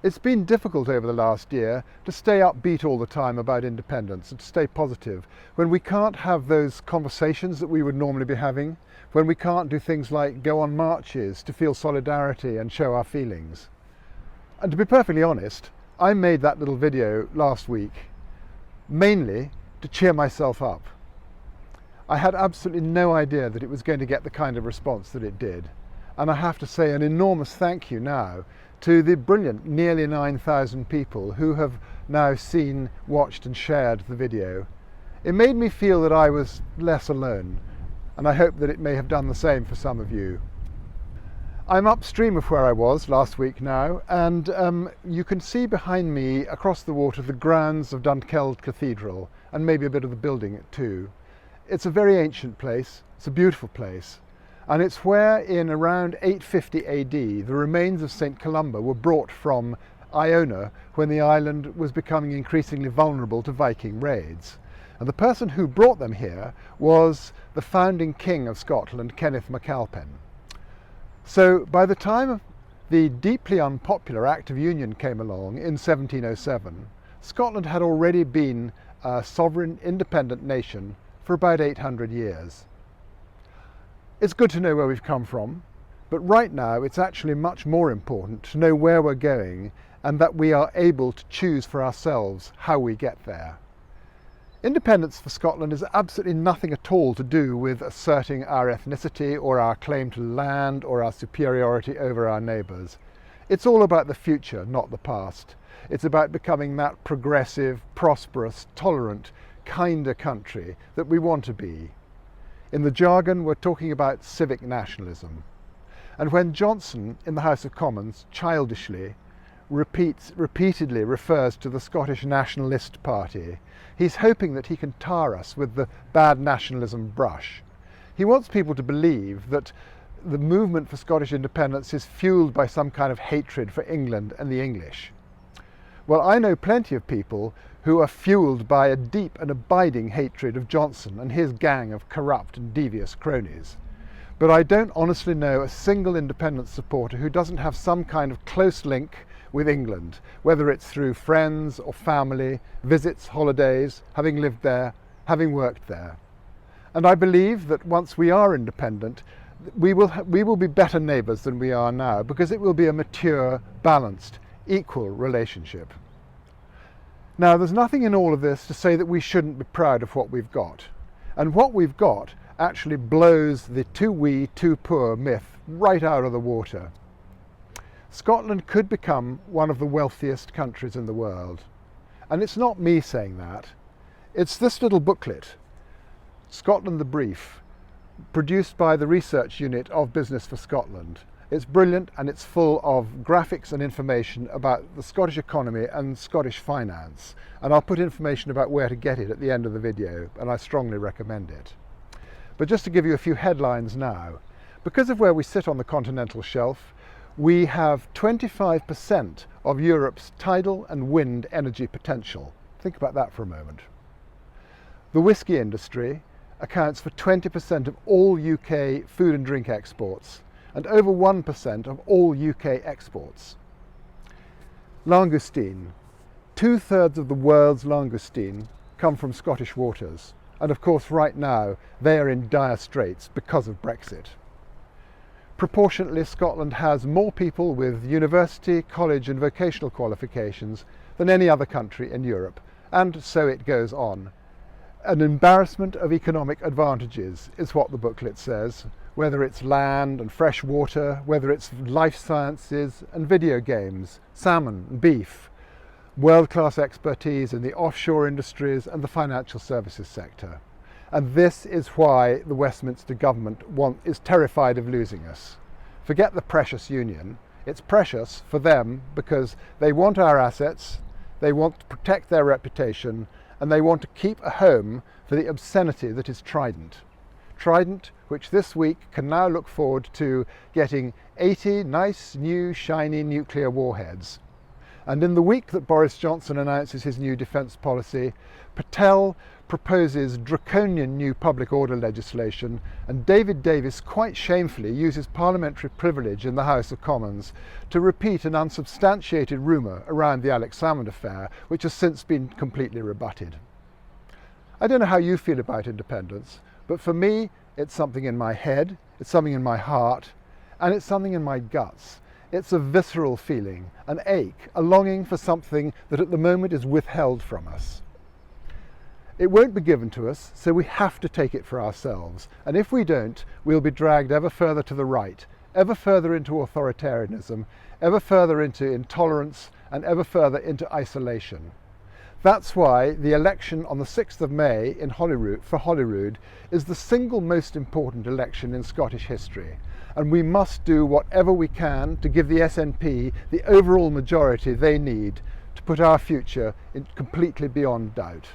It's been difficult over the last year to stay upbeat all the time about independence and to stay positive when we can't have those conversations that we would normally be having, when we can't do things like go on marches to feel solidarity and show our feelings. And to be perfectly honest, I made that little video last week mainly to cheer myself up. I had absolutely no idea that it was going to get the kind of response that it did. And I have to say an enormous thank you now to the brilliant nearly 9,000 people who have now seen, watched and shared the video. It made me feel that I was less alone, and I hope that it may have done the same for some of you. I'm upstream of where I was last week now, and you can see behind me across the water the grounds of Dunkeld Cathedral and maybe a bit of the building too. It's a very ancient place, it's a beautiful place. And it's where in around 850 AD the remains of St. Columba were brought from Iona when the island was becoming increasingly vulnerable to Viking raids. And the person who brought them here was the founding king of Scotland, Kenneth MacAlpin. So by the time the deeply unpopular Act of Union came along in 1707, Scotland had already been a sovereign independent nation for about 800 years. It's good to know where we've come from, but right now it's actually much more important to know where we're going and that we are able to choose for ourselves how we get there. Independence for Scotland is absolutely nothing at all to do with asserting our ethnicity or our claim to land or our superiority over our neighbours. It's all about the future, not the past. It's about becoming that progressive, prosperous, tolerant, kinder country that we want to be. In the jargon, we're talking about civic nationalism. And when Johnson, in the House of Commons, childishly repeatedly refers to the Scottish Nationalist Party, he's hoping that he can tar us with the bad nationalism brush. He wants people to believe that the movement for Scottish independence is fueled by some kind of hatred for England and the English. Well, I know plenty of people who are fueled by a deep and abiding hatred of Johnson and his gang of corrupt and devious cronies. But I don't honestly know a single independence supporter who doesn't have some kind of close link with England, whether it's through friends or family, visits, holidays, having lived there, having worked there. And I believe that once we are independent, we will be better neighbours than we are now, because it will be a mature, balanced, equal relationship. Now, there's nothing in all of this to say that we shouldn't be proud of what we've got. And what we've got actually blows the too wee, too poor myth right out of the water. Scotland could become one of the wealthiest countries in the world. And it's not me saying that. It's this little booklet, Scotland the Brief, produced by the research unit of Business for Scotland. It's brilliant and it's full of graphics and information about the Scottish economy and Scottish finance. And I'll put information about where to get it at the end of the video, and I strongly recommend it. But just to give you a few headlines now, because of where we sit on the continental shelf, we have 25% of Europe's tidal and wind energy potential. Think about that for a moment. The whisky industry accounts for 20% of all UK food and drink exports, and over 1% of all UK exports. Langoustine. 2/3 of the world's langoustine come from Scottish waters. And of course, right now, they are in dire straits because of Brexit. Proportionately, Scotland has more people with university, college and vocational qualifications than any other country in Europe, and so it goes on. An embarrassment of economic advantages is what the booklet says, whether it's land and fresh water, whether it's life sciences and video games, salmon and beef, world-class expertise in the offshore industries and the financial services sector. And this is why the Westminster government is terrified of losing us. Forget the precious union. It's precious for them because they want our assets, they want to protect their reputation, and they want to keep a home for the obscenity that is Trident. Trident, which this week can now look forward to getting 80 nice, new, shiny nuclear warheads. And in the week that Boris Johnson announces his new defence policy, Patel proposes draconian new public order legislation, and David Davis quite shamefully uses parliamentary privilege in the House of Commons to repeat an unsubstantiated rumour around the Alex Salmond affair, which has since been completely rebutted. I don't know how you feel about independence, but for me it's something in my head, it's something in my heart, and it's something in my guts. It's a visceral feeling, an ache, a longing for something that at the moment is withheld from us. It won't be given to us, so we have to take it for ourselves. And if we don't, we'll be dragged ever further to the right, ever further into authoritarianism, ever further into intolerance, and ever further into isolation. That's why the election on the 6th of May in Holyrood is the single most important election in Scottish history. And we must do whatever we can to give the SNP the overall majority they need to put our future completely beyond doubt.